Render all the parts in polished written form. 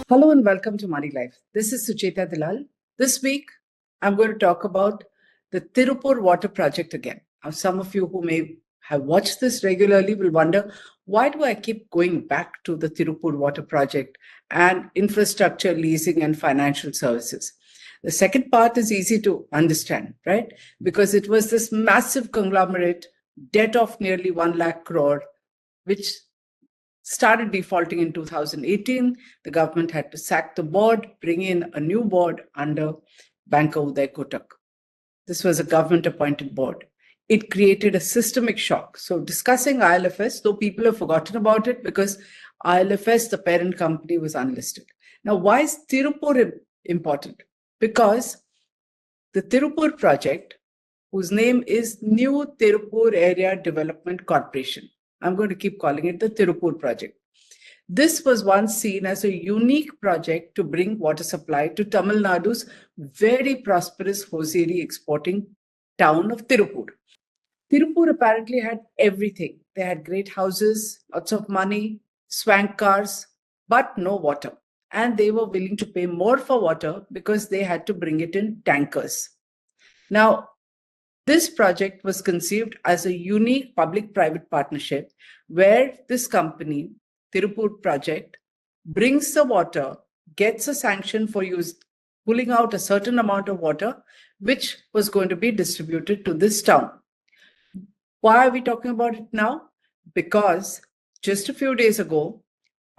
Hello and welcome to Moneylife. This is Sucheta Dalal. This week, I'm going to talk about the Tirupur water project again. Now, some of you who may have watched this regularly will wonder, why do I keep going back to the Tirupur water project and infrastructure, leasing, and financial services? The second part is easy to understand, right? Because it was this massive conglomerate, debt of nearly 1 lakh crore, which started defaulting in 2018. The government had to sack the board, bring in a new board under banker Uday Kotak. This was a government-appointed board. It created a systemic shock. So discussing IL&FS, though people have forgotten about it because IL&FS, the parent company, was unlisted. Now, why is Tirupur important? Because the Tirupur project, whose name is New Tirupur Area Development Corporation, I'm going to keep calling it the Tirupur project. This was once seen as a unique project to bring water supply to Tamil Nadu's very prosperous hosiery exporting town of Tirupur. Tirupur apparently had everything. They had great houses, lots of money, swank cars, but no water. And they were willing to pay more for water because they had to bring it in tankers. Now, this project was conceived as a unique public-private partnership where this company, Tirupur Project, brings the water, gets a sanction for use, pulling out a certain amount of water, which was going to be distributed to this town. Why are we talking about it now? Because just a few days ago,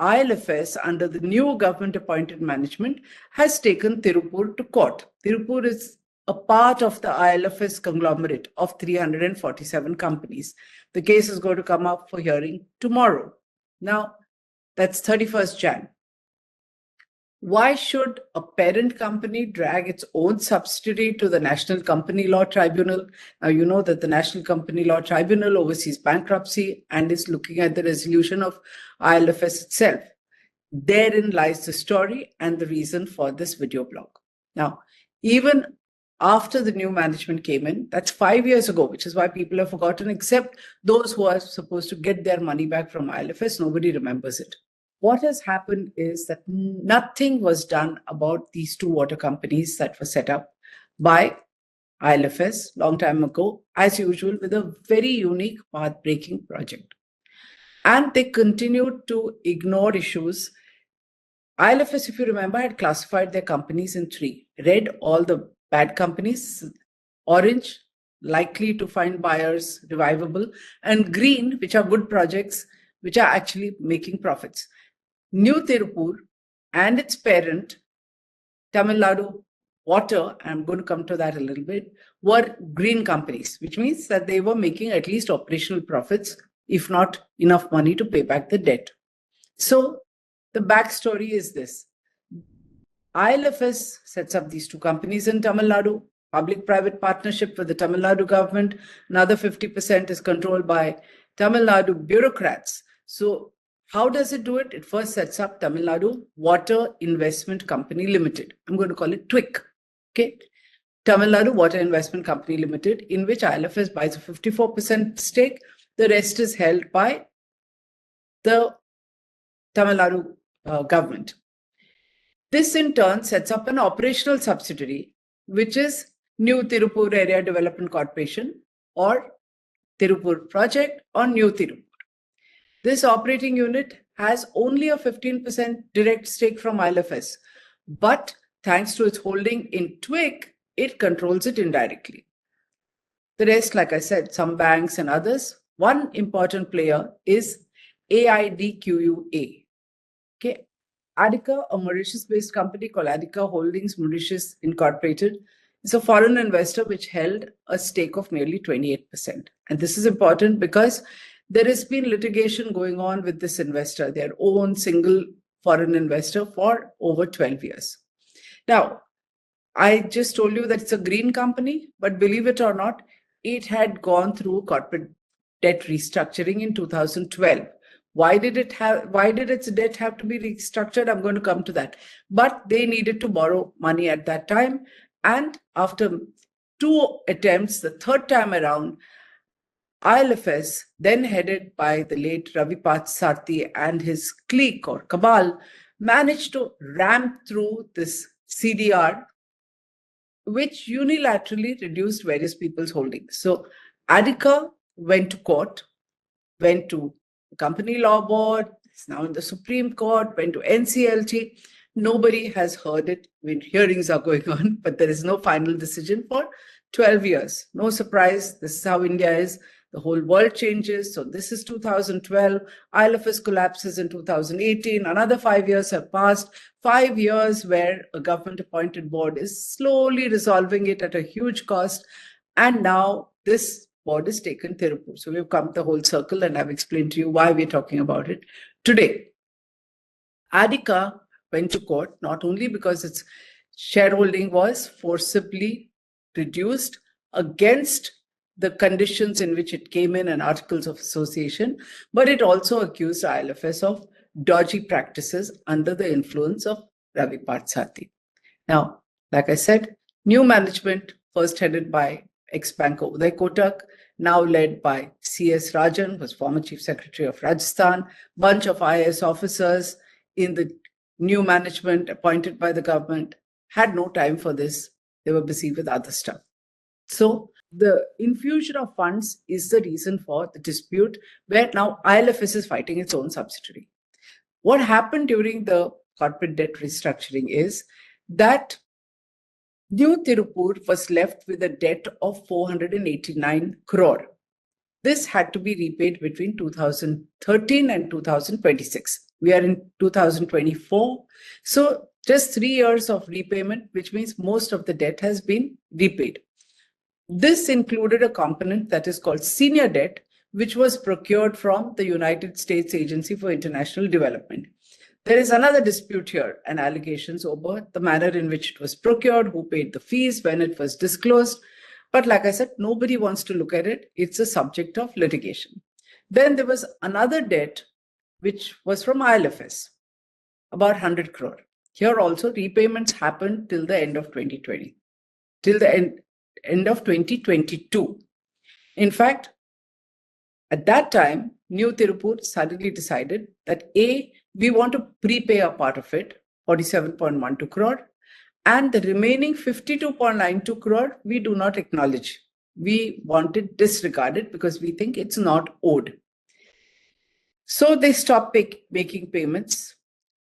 IL&FS, under the new government-appointed management, has taken Tirupur to court. Tirupur is a part of the IL&FS conglomerate of 347 companies. The case is going to come up for hearing tomorrow. Now, that's 31st Jan. Why should a parent company drag its own subsidiary to the National Company Law Tribunal? Now, you know that the National Company Law Tribunal oversees bankruptcy and is looking at the resolution of IL&FS itself. Therein lies the story and the reason for this video blog. Now, even after the new management came in, that's 5 years ago, which is why people have forgotten, except those who are supposed to get their money back from IL&FS, nobody remembers it. What has happened is that nothing was done about these two water companies that were set up by IL&FS long time ago, as usual, with a very unique path-breaking project. And they continued to ignore issues. IL&FS, if you remember, had classified their companies in three. Red, all the bad companies; orange, likely to find buyers, revivable; and green, which are good projects, which are actually making profits. New Tirupur and its parent, Tamil Nadu Water, I'm going to come to that a little bit, were green companies, which means that they were making at least operational profits, if not enough money to pay back the debt. So the backstory is this. IL&FS sets up these two companies in Tamil Nadu, public-private partnership with the Tamil Nadu government. Another 50% is controlled by Tamil Nadu bureaucrats. So how does it do it? It first sets up Tamil Nadu Water Investment Company Limited. I'm going to call it TWIC. Okay. Tamil Nadu Water Investment Company Limited, in which IL&FS buys a 54% stake. The rest is held by the Tamil Nadu government. This in turn sets up an operational subsidiary, which is New Tirupur Area Development Corporation, or Tirupur Project, or New Tirupur. This operating unit has only a 15% direct stake from IL&FS, but thanks to its holding in TWIC, it controls it indirectly. The rest, like I said, some banks and others. One important player is AIDQUA. Okay. Adica, a Mauritius-based company called Adica Holdings Mauritius Incorporated, is a foreign investor which held a stake of nearly 28%. And this is important because there has been litigation going on with this investor, their own single foreign investor, for over 12 years. Now, I just told you that it's a green company, but believe it or not, it had gone through corporate debt restructuring in 2012. Why did its debt have to be restructured? I'm going to come to that. But they needed to borrow money at that time. And after two attempts, the third time around, IL&FS, then headed by the late Ravi Parth Sarthi and his clique or cabal, managed to ram through this CDR, which unilaterally reduced various people's holdings. So Adika went to court, went to the Company Law Board, it's now in the Supreme Court, went to NCLT. Nobody has heard it. I mean, hearings are going on, but there is no final decision for 12 years. No surprise, this is how India is. The whole world changes. So this is 2012. IL&FS collapses in 2018. Another 5 years have passed. 5 years where a government-appointed board is slowly resolving it at a huge cost. And now this board has taken Tirupur. So we've come the whole circle, and I've explained to you why we're talking about it today. Adika went to court not only because its shareholding was forcibly reduced against the conditions in which it came in and articles of association, but it also accused IL&FS of dodgy practices under the influence of Ravi Parthasarathy. Now, like I said, new management, first headed by ex-banker Uday Kotak, now led by C.S. Rajan, who was former Chief Secretary of Rajasthan, bunch of IAS officers in the new management appointed by the government, had no time for this. They were busy with other stuff. So the infusion of funds is the reason for the dispute, where now IL&FS is fighting its own subsidiary. What happened during the corporate debt restructuring is that New Tirupur was left with a debt of 489 crore. This had to be repaid between 2013 and 2026. We are in 2024. So just 3 years of repayment, which means most of the debt has been repaid. This included a component that is called senior debt, which was procured from the United States Agency for International Development. There is another dispute here and allegations over the manner in which it was procured, who paid the fees, when it was disclosed. But like I said, nobody wants to look at it. It's a subject of litigation. Then there was another debt, which was from IL&FS, about 100 crore. Here also, repayments happened till the end of 2020, till the end of 2022. In fact, at that time, New Tirupur suddenly decided that A, we want to prepay a part of it, 47.12 crore, and the remaining 52.92 crore, we do not acknowledge. We want it disregarded because we think it's not owed. So they stopped making payments.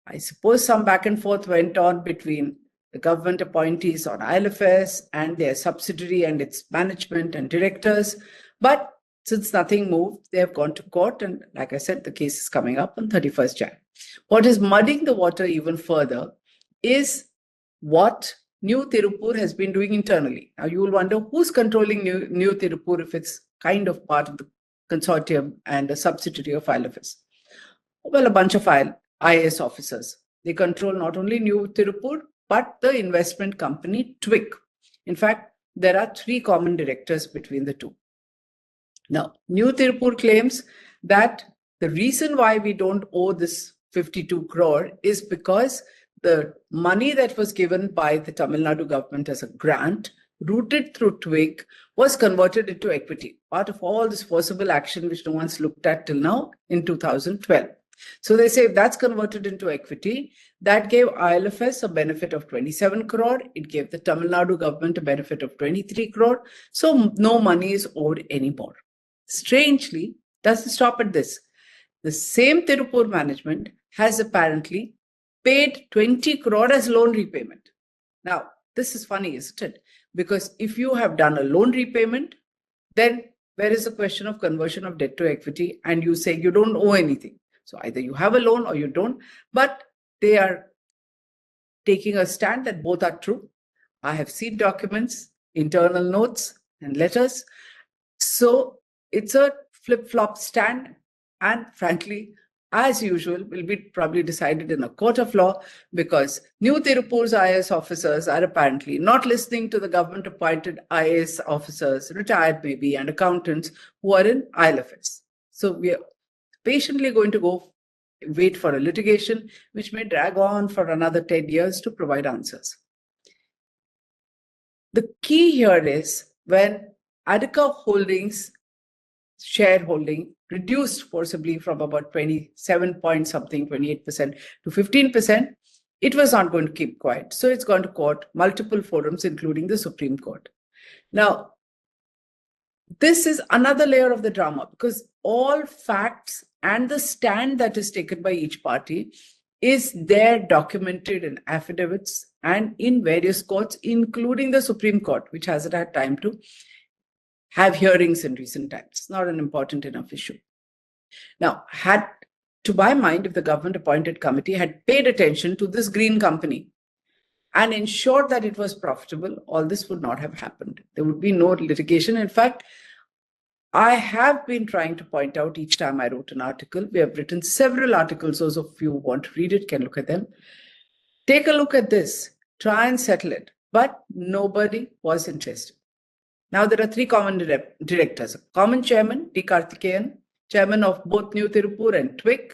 I suppose some back and forth went on between the government appointees on IL&FS and their subsidiary and its management and directors. But since nothing moved, they have gone to court. And like I said, the case is coming up on 31st Jan. What is muddying the water even further is what New Tirupur has been doing internally. Now you will wonder who's controlling New Tirupur if it's kind of part of the consortium and a subsidiary of IL&FS. Well, a bunch of IAS officers. They control not only New Tirupur, but the investment company TWIC. In fact, there are 3 common directors between the two. Now, New Tirupur claims that the reason why we don't owe this 52 crore is because the money that was given by the Tamil Nadu government as a grant, routed through TWIC, was converted into equity, part of all this forcible action which no one's looked at till now in 2012. So they say if that's converted into equity, that gave IL&FS a benefit of 27 crore. It gave the Tamil Nadu government a benefit of 23 crore. So no money is owed anymore. Strangely, doesn't stop at this. The same Tirupur management has apparently paid 20 crore as loan repayment. Now, this is funny, isn't it? Because if you have done a loan repayment, then where is the question of conversion of debt to equity and you say you don't owe anything? So either you have a loan or you don't, but they are taking a stand that both are true. I have seen documents, internal notes and letters. So it's a flip-flop stand, and frankly, as usual, will be probably decided in a court of law because New Tirupur's IAS officers are apparently not listening to the government-appointed IAS officers, retired maybe, and accountants who are in IL&FS. So we are patiently going to wait for a litigation, which may drag on for another 10 years to provide answers. The key here is when Adika Holdings shareholding reduced forcibly from about 27 point something, 28% to 15%, it was not going to keep quiet. So it's gone to court, multiple forums, including the Supreme Court. Now, this is another layer of the drama, because all facts and the stand that is taken by each party is there documented in affidavits and in various courts, including the Supreme Court, which hasn't had time to have hearings in recent times. It's not an important enough issue. Now, to my mind, if the government-appointed committee had paid attention to this green company and ensured that it was profitable, all this would not have happened. There would be no litigation. In fact, I have been trying to point out each time I wrote an article. We have written several articles. Those of you who want to read it can look at them. Take a look at this. Try and settle it. But nobody was interested. Now, there are three common directors. Common chairman, D. Karthikeyan, chairman of both New Tirupur and TWIC,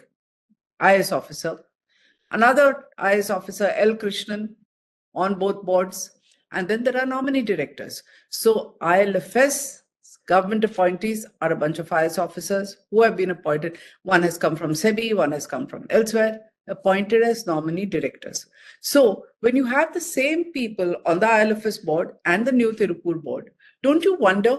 IS officer. Another IS officer, L. Krishnan, on both boards. And then there are nominee directors. So IL&FS government appointees are a bunch of IS officers who have been appointed. One has come from SEBI, one has come from elsewhere, appointed as nominee directors. So when you have the same people on the IL&FS board and the New Tirupur board, don't you wonder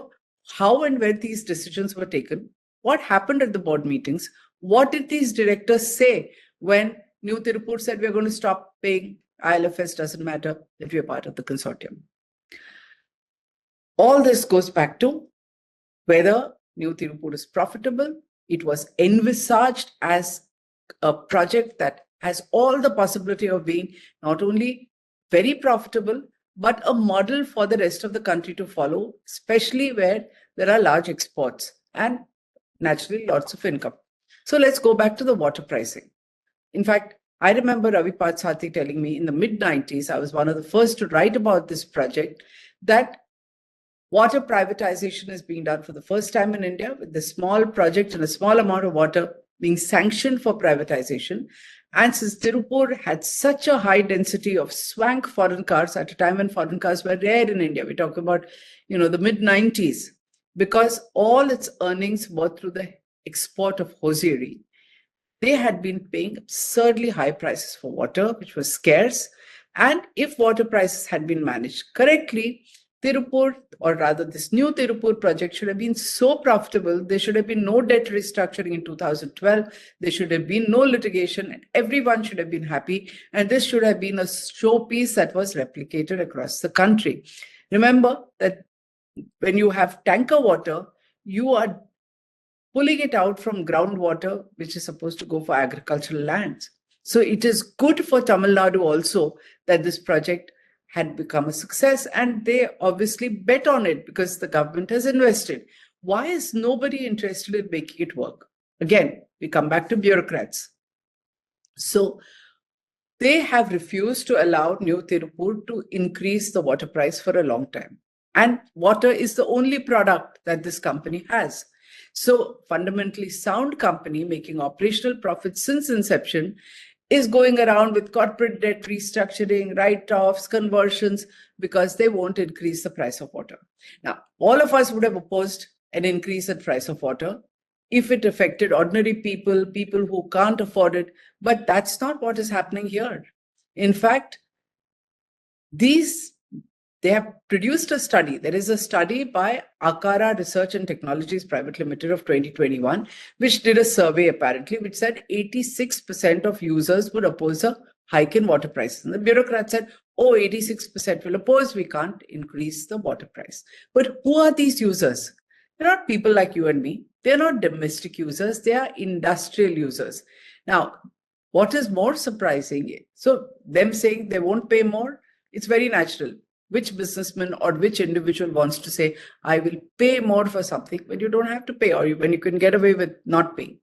how and where these decisions were taken? What happened at the board meetings? What did these directors say when New Tirupur said we're going to stop paying? IL&FS doesn't matter if you're part of the consortium. All this goes back to whether New Tirupur is profitable. It was envisaged as a project that has all the possibility of being not only very profitable, but a model for the rest of the country to follow, especially where there are large exports and naturally lots of income. So let's go back to the water pricing. In fact, I remember Ravi Patsati telling me in the mid-90s, I was one of the first to write about this project, that water privatization is being done for the first time in India, with the small project and a small amount of water being sanctioned for privatization. And since Tirupur had such a high density of swank foreign cars at a time when foreign cars were rare in India, we're talking about, the mid-90s, because all its earnings were through the export of hosiery, they had been paying absurdly high prices for water, which was scarce. And if water prices had been managed correctly, Tirupur, or rather this New Tirupur project, should have been so profitable. There should have been no debt restructuring in 2012. There should have been no litigation, and everyone should have been happy. And this should have been a showpiece that was replicated across the country. Remember that when you have tanker water, you are pulling it out from groundwater, which is supposed to go for agricultural lands. So it is good for Tamil Nadu also that this project had become a success, and they obviously bet on it because the government has invested. Why is nobody interested in making it work? Again, we come back to bureaucrats. So they have refused to allow New Tirupur to increase the water price for a long time. And water is the only product that this company has. So fundamentally sound company making operational profits since inception is going around with corporate debt restructuring, write-offs, conversions, because they won't increase the price of water. Now, all of us would have opposed an increase in price of water if it affected ordinary people, people who can't afford it, but that's not what is happening here. In fact, they have produced a study. There is a study by Akara Research and Technologies Private Limited of 2021, which did a survey apparently, which said 86% of users would oppose a hike in water prices. And the bureaucrats said, 86% will oppose, we can't increase the water price. But who are these users? They're not people like you and me. They're not domestic users. They are industrial users. Now, what is more surprising? So them saying they won't pay more, it's very natural. Which businessman or which individual wants to say, I will pay more for something when you don't have to pay, or when you can get away with not paying?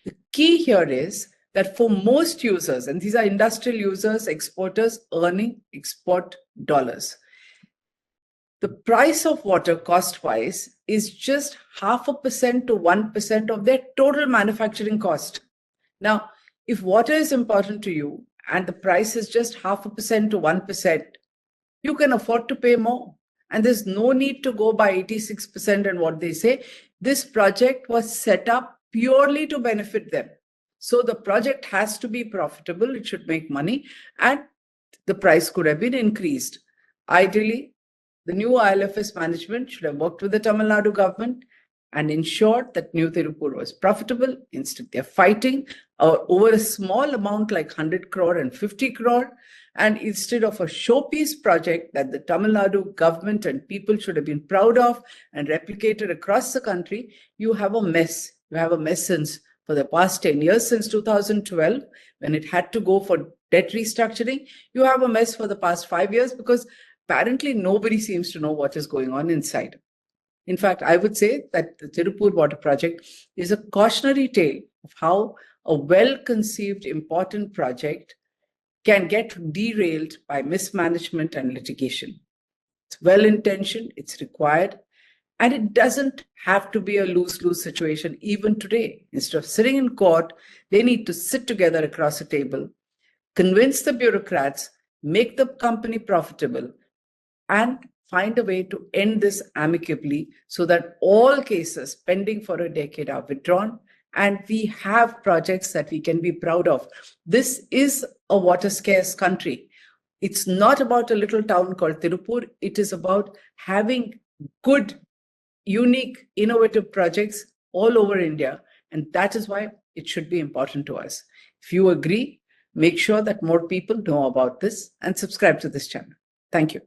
The key here is that for most users, and these are industrial users, exporters earning export dollars, the price of water cost-wise is just 0.5% to 1% of their total manufacturing cost. Now, if water is important to you and the price is just 0.5% to 1%, you can afford to pay more. And there's no need to go by 86% and what they say. This project was set up purely to benefit them. So the project has to be profitable, it should make money, and the price could have been increased. Ideally, the new IL&FS management should have worked with the Tamil Nadu government and ensured that New Tirupur was profitable. Instead, they're fighting over a small amount like 100 crore and 50 crore. And instead of a showpiece project that the Tamil Nadu government and people should have been proud of and replicated across the country, you have a mess. You have a mess since for the past 10 years, since 2012, when it had to go for debt restructuring. You have a mess for the past 5 years because apparently nobody seems to know what is going on inside. In fact, I would say that the Tirupur water project is a cautionary tale of how a well-conceived, important project can get derailed by mismanagement and litigation. It's well-intentioned, it's required, and it doesn't have to be a lose-lose situation even today. Instead of sitting in court, they need to sit together across a table, convince the bureaucrats, make the company profitable, and find a way to end this amicably so that all cases pending for a decade are withdrawn and we have projects that we can be proud of. This is a water scarce country. It's not about a little town called Tirupur. It is about having good, unique, innovative projects all over India. And that is why it should be important to us. If you agree, make sure that more people know about this and subscribe to this channel. Thank you.